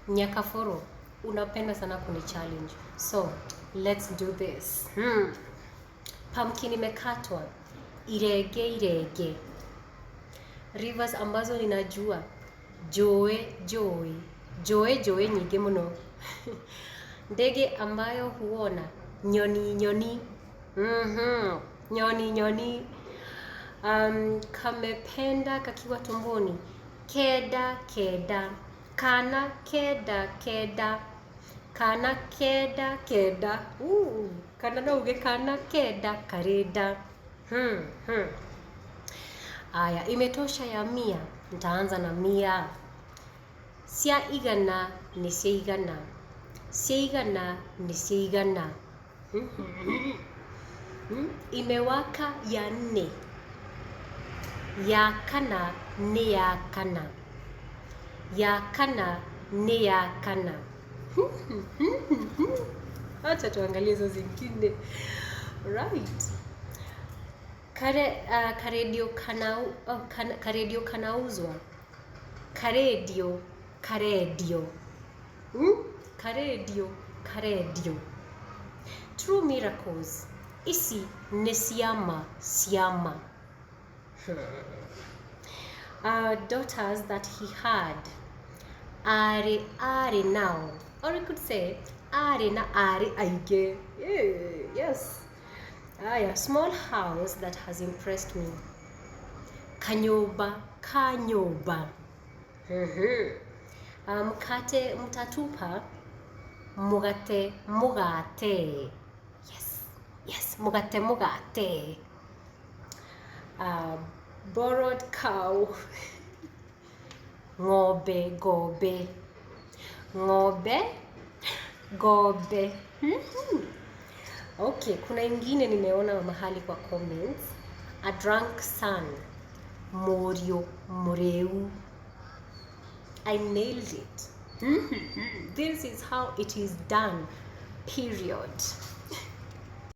Nyakaforo, unapenda sana kuni challenge. So, let's do this. Pumpkin imekatwa. Irege. Rivers ambazo ninajua. Joe nyingi mno. Ndege ambayo huona. Nyoni. Nyoni. Kamependa kakiwa tumboni. Keda. Kana keda. Kana keda. Kana na uge kana keda kareda. Aya, imetosha ya 100. Nitaanza na 100. Sia igana ni seigana. Seigana ni seigana. Imewaka ya 4. Ya kana ni ya kana. Ya kana ni ya kana. Acha tuangalie hizo zingine. Right. Karedio kanauzwa. Karedio. Karedio. True miracles. Isi ni siama. Daughters that he had. Are now. Or we could say are aige. Yes. A small house that has impressed me. Kanyoba. Mkate mtatupa. Mugate. Yes, mugate. Borrowed cow. Ngobe. Okay, kuna ingine nimeona mahali kwa comments. A drunk son. Mureu. I nailed it. This is how it is done. Period.